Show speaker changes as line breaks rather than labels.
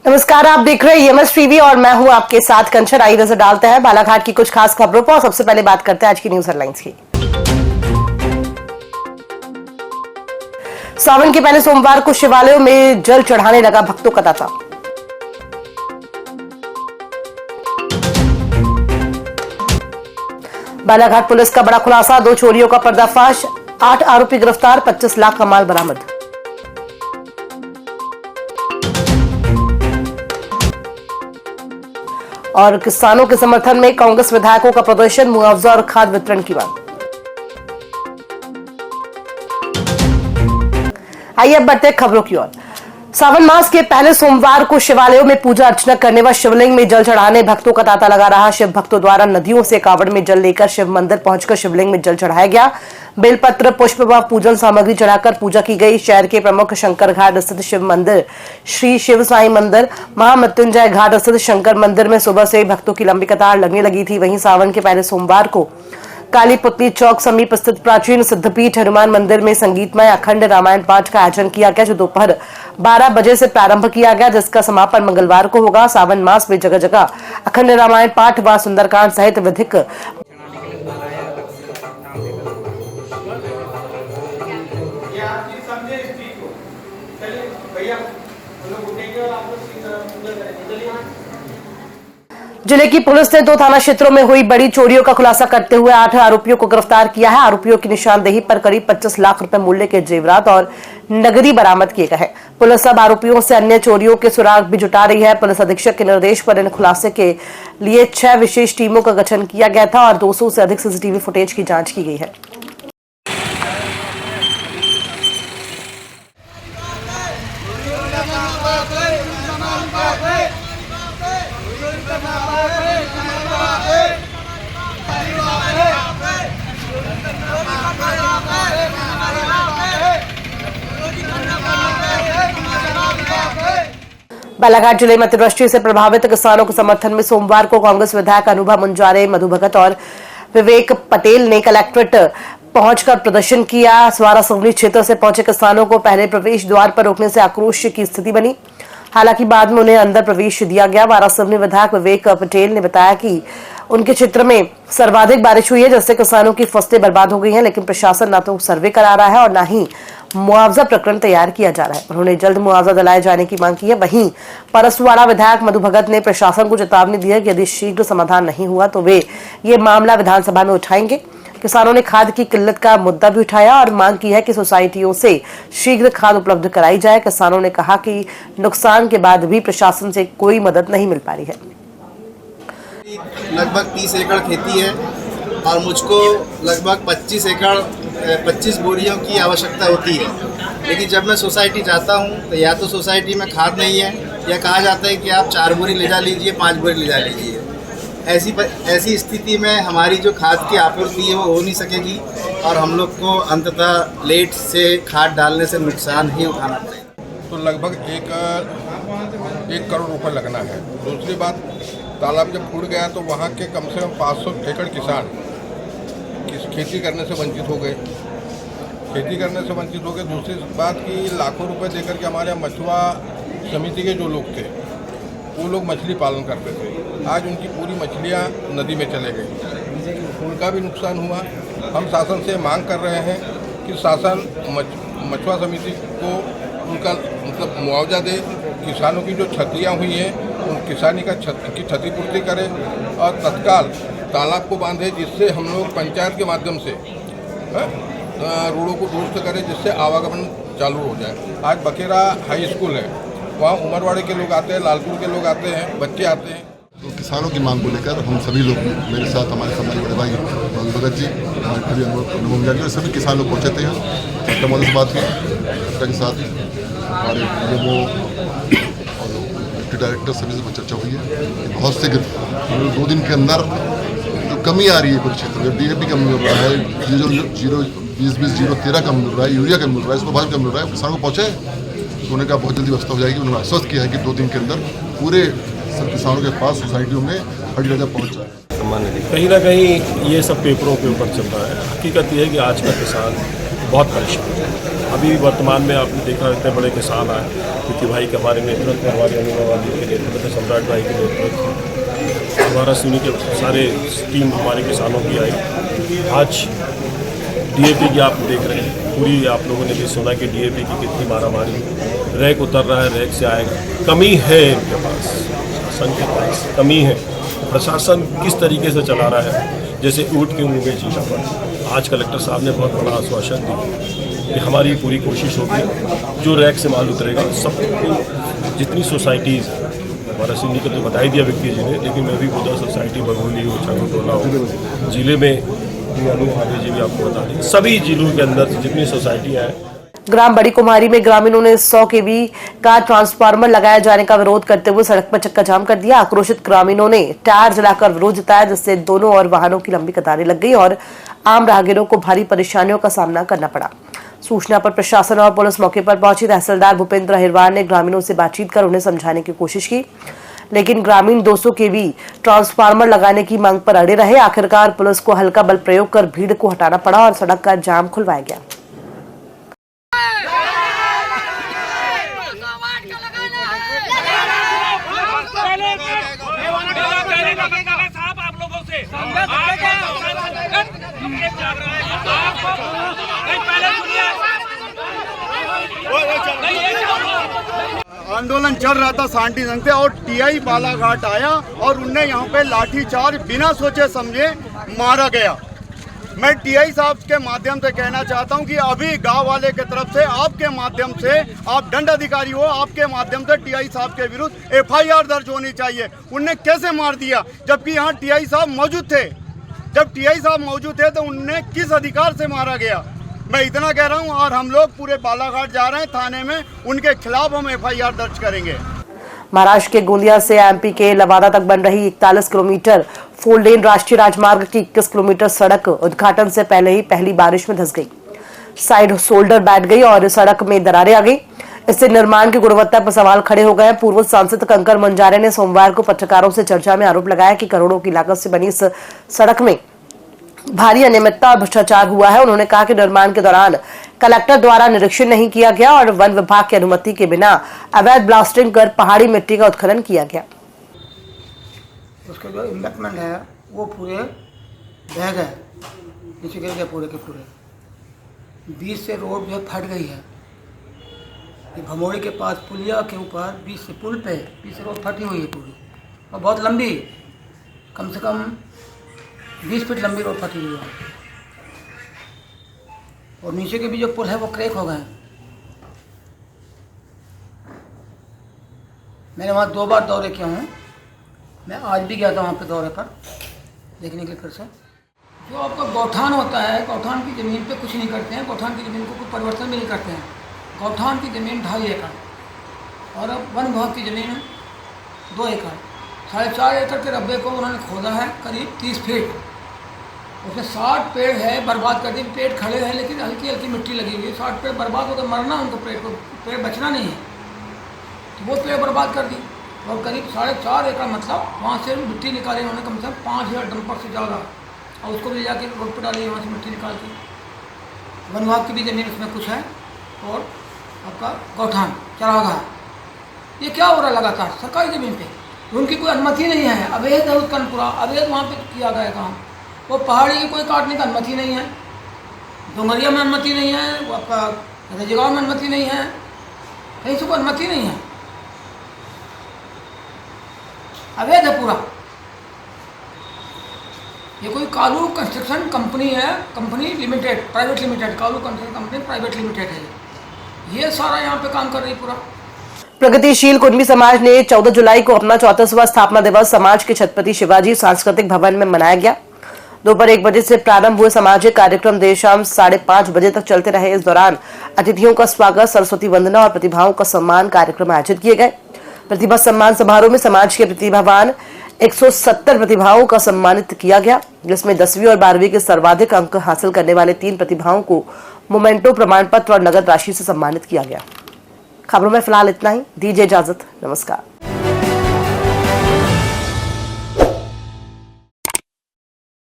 नमस्कार, आप देख रहे हैं एमएस टीवी और मैं हूं आपके साथ कंचन। आई नजर डालते हैं बालाघाट की कुछ खास खबरों पर। सबसे पहले बात करते हैं आज की न्यूज हेडलाइंस की। सावन के पहले सोमवार को शिवालयों में जल चढ़ाने लगा भक्तों का तांता। बालाघाट पुलिस का बड़ा खुलासा, 2 चोरियों का पर्दाफाश, 8 आरोपी गिरफ्तार, 25 लाख का माल बरामद। और किसानों के समर्थन में कांग्रेस विधायकों का प्रदर्शन, मुआवजा और खाद वितरण की मांग। आइए अब बढ़ते हैं खबरों की ओर। सावन मास के पहले सोमवार को शिवालयों में पूजा अर्चना करने व शिवलिंग में जल चढ़ाने भक्तों का तांता लगा रहा। शिव भक्तों द्वारा नदियों से कावड़ में जल लेकर शिव मंदिर पहुंचकर शिवलिंग में जल चढ़ाया गया। बेलपत्र, पुष्प व पूजन सामग्री चढ़ाकर पूजा की गई। शहर के प्रमुख शंकर घाट स्थित शिव मंदिर, श्री शिव साई मंदिर, महामृत्युंजय घाट स्थित शंकर मंदिर में सुबह से भक्तों की लंबी कतार लगने लगी थी। वहीं सावन के पहले सोमवार को काली पुतली चौक समीप स्थित प्राचीन सिद्धपीठ हनुमान मंदिर में संगीतमय अखंड रामायण पाठ का आयोजन किया गया, जो दोपहर 12 बजे से प्रारंभ किया गया, जिसका समापन मंगलवार को होगा। सावन मास में जगह जगह अखंड रामायण पाठ व सुंदरकांड सहित विधिक जिले की पुलिस ने 2 थाना क्षेत्रों में हुई बड़ी चोरियों का खुलासा करते हुए 8 आरोपियों को गिरफ्तार किया है। आरोपियों की निशानदेही पर करीब 25 लाख रुपए मूल्य के जेवरात और नगदी बरामद किए गए हैं। पुलिस अब आरोपियों से अन्य चोरियों के सुराग भी जुटा रही है। पुलिस अधीक्षक के निर्देश पर इन खुलासे के लिए 6 विशेष टीमों का गठन किया गया था और 200 से अधिक सीसीटीवी फुटेज की जांच की गई है। बालाघाट जिले में अतिवृष्टि से प्रभावित किसानों के समर्थन में सोमवार को कांग्रेस विधायक अनुभव मुंजारे, मधु भगत और विवेक पटेल ने कलेक्ट्रेट पहुंचकर प्रदर्शन किया। स्वारा सवनी क्षेत्र से पहुंचे किसानों को पहले प्रवेश द्वार पर रोकने से आक्रोश की स्थिति बनी। हालांकि बाद में उन्हें अंदर प्रवेश दिया गया। वारासिवनी विधायक विवेक पटेल ने बताया कि उनके क्षेत्र में सर्वाधिक बारिश हुई है, जिससे किसानों की फसलें बर्बाद हो गई हैं, लेकिन प्रशासन न तो सर्वे करा रहा है और न ही मुआवजा प्रकरण तैयार किया जा रहा है। उन्होंने जल्द मुआवजा दिलाए जाने की मांग की है। वहीं परसवाड़ा विधायक मधु भगत ने प्रशासन को चेतावनी दी है कि यदि शीघ्र समाधान नहीं हुआ तो वे ये मामला विधानसभा में उठाएंगे। किसानों ने खाद की किल्लत का मुद्दा भी उठाया और मांग की है कि सोसाइटियों से शीघ्र खाद उपलब्ध कराई जाए। किसानों ने कहा कि नुकसान के बाद भी प्रशासन से कोई मदद नहीं मिल पा रही है।
लगभग 30 एकड़ खेती है और मुझको लगभग 25 बोरियों की आवश्यकता होती है, लेकिन जब मैं सोसाइटी जाता हूँ तो या तो सोसाइटी में खाद नहीं है या कहा जाता है कि आप 4 बोरी ले जा लीजिए, 5 बोरी ले जा लीजिए। ऐसी स्थिति में हमारी जो खाद की आपूर्ति है वो हो नहीं सकेगी और हम लोग को अंततः लेट से खाद डालने से नुकसान ही उठाना पड़ेगा।
तो लगभग 1 करोड़ रुपए लगना है। दूसरी बात, तालाब जब फूट गया तो वहाँ के कम से कम 500 एकड़ किसान खेती करने से वंचित हो गए। दूसरी बात कि लाखों रुपए देकर के हमारे मछुआ समिति के जो लोग थे वो लोग मछली पालन करते थे, आज उनकी पूरी मछलियाँ नदी में चले गई, उनका भी नुकसान हुआ। हम शासन से मांग कर रहे हैं कि शासन मछुआ समिति को उनका मतलब मुआवजा दे, किसानों की जो क्षतियाँ हुई हैं उन किसानी की क्षतिपूर्ति करे और तत्काल तालाब को बांधे, जिससे हम लोग पंचायत के माध्यम से रोडों को दुरुस्त करें, जिससे आवागमन चालू हो जाए। आज बखेरा हाई स्कूल है, वहाँ उमरवाड़े के लोग आते हैं, लालपुर के लोग आते हैं, बच्चे आते हैं।
तो किसानों की मांग को लेकर हम सभी लोग, मेरे साथ हमारे समाज बड़े भाई मधु भगत जी, हमारे अनुभव मुंजारे जी, सभी किसान लोग पहुँचे थे। कलेक्टर महोदय से बात की, कलेक्टर के साथ हमारे वो और डिप्टी डायरेक्टर सभी से चर्चा हुई है। बहुत शीघ्र 2 दिन के अंदर जो कमी आ रही है कुछ क्षेत्रों में, DAP कम मिल रहा है, 0-20-20-0-13 कम मिल रहा है, यूरिया कम मिल रहा है, इसको बाद कम मिल रहा है, किसानों को पहुँचे तो उन्होंने कहा बहुत जल्दी व्यवस्था हो जाएगी। उन्होंने आश्वस्त किया है कि 2 दिन के अंदर पूरे सब किसानों के पास सोसाइटियों में फर्टिलाइजर पहुँच जाए।
कहीं ना कहीं ये सब पेपरों के ऊपर चल रहा है। हकीकत ये है कि आज का किसान बहुत परेशान हैं। अभी वर्तमान में आपने देखा इतने बड़े किसान आए, क्योंकि भाई के बारे में तुरंत हमारे अनुवादी के नेतृत्व में सम्राट भाई के नेतृत्व हमारा सुनी के सारे टीम हमारे किसानों की आई। आज DAP की आप देख रहे हैं, पूरी आप लोगों ने भी सुना कि DAP की कितनी मारामारी, रैक उतर रहा है, रैक से आएगा, कमी है इनके पास, प्रशासन के पास कमी है। प्रशासन किस तरीके से चला रहा है, जैसे ऊँट की मुँह में चीज़ा पर। आज कलेक्टर साहब ने बहुत बड़ा आश्वासन दिया कि हमारी पूरी कोशिश होगी, जो रैक से माल उतरेगा सबको, जितनी सोसाइटीज़ हमारा सिंधी को तो बधाई दिया व्यक्ति जी ने, लेकिन मैं भी बोधा सोसाइटी बघोली हो, चारोटोला हो, जिले में जी भी आपको बता दें, सभी जिलों के अंदर जितनी सोसाइटियाँ हैं।
ग्राम बड़ी कुम्हारी में ग्रामीणों ने 100 kV का ट्रांसफार्मर लगाए जाने का विरोध करते हुए सड़क पर चक्का जाम कर दिया। आक्रोशित ग्रामीणों ने टायर जलाकर विरोध जताया, जिससे दोनों ओर वाहनों की लंबी कतारें लग गई और आम राहगीरों को भारी परेशानियों का सामना करना पड़ा। सूचना पर प्रशासन और पुलिस मौके पर पहुंची। तहसीलदार भूपेंद्र अहिरवार ने ग्रामीणों से बातचीत कर उन्हें समझाने की कोशिश की, लेकिन ग्रामीण 200 kV ट्रांसफार्मर लगाने की मांग पर अड़े रहे। आखिरकार पुलिस को हल्का बल प्रयोग कर भीड़ को हटाना पड़ा और सड़क का जाम खुलवाया गया।
आंदोलन चल रहा था शांति संघ से, और TI बालाघाट आया और उनने यहाँ पे लाठीचार्ज बिना सोचे समझे मारा गया। मैं TI साहब के माध्यम से कहना चाहता हूँ कि अभी गांव वाले के तरफ से आपके माध्यम से, आप दंड अधिकारी हो, आपके माध्यम से TI साहब के विरुद्ध FIR दर्ज होनी चाहिए। उनने कैसे मार दिया जबकि यहाँ TI साहब मौजूद थे? जब TI साहब मौजूद थे तो उनने किस अधिकार से मारा गया? मैं इतना कह रहा हूं, और हम लोग पूरे बालाघाट जा रहे हैं थाने में, उनके खिलाफ हम FIR दर्ज करेंगे।
महाराष्ट्र के गोंदिया से MP के लवादा तक बन रही 41 किलोमीटर 4 लेन राष्ट्रीय राजमार्ग की 21 किलोमीटर सड़क उद्घाटन से पहले ही पहली बारिश में धंस गई। साइड शोल्डर बैठ गई और सड़क में दरारें आ गई। इससे निर्माण की गुणवत्ता पर सवाल खड़े हो गए। पूर्व सांसद कंकर मंजारे ने सोमवार को पत्रकारों से चर्चा में आरोप लगाया कि करोड़ों की लागत से बनी इस सड़क में भारी अनियमितता और भ्रष्टाचार हुआ है। उन्होंने कहा कि निर्माण के दौरान कलेक्टर द्वारा निरीक्षण नहीं किया गया और वन विभाग की अनुमति के बिना अवैध ब्लास्टिंग कर पहाड़ी मिट्टी का उत्खनन किया गया।
उसके जो इन्वेस्टमेंट है वो पूरे बह गए, नीचे गिर गए पूरे के पूरे। बीच से रोड जो फट गई है, ये भमोड़ी के पास पुलिया के ऊपर बीच से पुल पे बीच से रोड फटी हुई है पूरी, और बहुत लंबी, कम से कम 20 फीट लंबी रोड फटी हुई है। और नीचे के भी जो पुल है वो क्रैक हो गए। मैंने वहाँ 2 बार दौरे किया हूँ। मैं आज भी गया था वहाँ पे दौरे पर देखने के लिए फिर से। जो आपका गौठान होता है, गौठान की ज़मीन पे कुछ नहीं करते हैं, गौठान की ज़मीन को कोई परिवर्तन भी नहीं करते हैं। गौठान की ज़मीन 2.5 एकड़ और वन विभाग की ज़मीन 2 एकड़, 4.5 एकड़ के रब्बे को उन्होंने खोदा है करीब 30 फीट। उसमें 60 पेड़ है, बर्बाद कर दिए। पेड़ खड़े हैं लेकिन हल्की हल्की मिट्टी लगी हुई है। 60 पेड़ बर्बाद होकर मरना, उनको पेड़ बचना नहीं है, तो वो पेड़ बर्बाद कर दी। और करीब 4.5 एकड़ मतलब वहाँ से मिट्टी निकाली उन्होंने, कम से कम 5000 डंपर से ज़्यादा, और उसको भी ले जाके रोड पर डाली वहाँ से मिट्टी निकाल के। वन विभाग की भी ज़मीन उसमें कुछ है, और आपका गौठान चरागाह, ये क्या हो रहा है लगातार सरकारी ज़मीन पे? उनकी कोई अनुमति नहीं है, अवैध है उत्खनन पूरा, अवैध वहाँ पे किया गया काम। वो पहाड़ी की कोई काटने की अनुमति नहीं है, डोंगरिया में अनुमति नहीं है, वो आपका रजगांव में अनुमति नहीं है, कहीं से कोई अनुमति नहीं है, अवैध है पूरा। ये कोई कालू कंस्ट्रक्शन कंपनी है, company limited, private limited, Kalu construction company private limited है, ये सारा यहाँ पे काम कर रही पूरा।
प्रगतिशील कुर्मी समाज ने 14 जुलाई को अपना 34वां स्थापना दिवस समाज के छत्रपति शिवाजी सांस्कृतिक भवन में मनाया गया। दोपहर 1 बजे से प्रारंभ हुए सामाजिक कार्यक्रम देर शाम 5:30 बजे तक चलते रहे। इस दौरान अतिथियों का स्वागत, सरस्वती वंदना और प्रतिभाओं का सम्मान कार्यक्रम आयोजित किए गए। प्रतिभा सम्मान समारोह में समाज के प्रतिभावान 170 प्रतिभाओं का सम्मानित किया गया, जिसमें 10वीं और 12वीं के सर्वाधिक अंक हासिल करने वाले 3 प्रतिभाओं को मोमेंटो, प्रमाण पत्र और नगद राशि से सम्मानित किया गया। खबरों में फिलहाल इतना ही। दीजिए इजाजत, नमस्कार।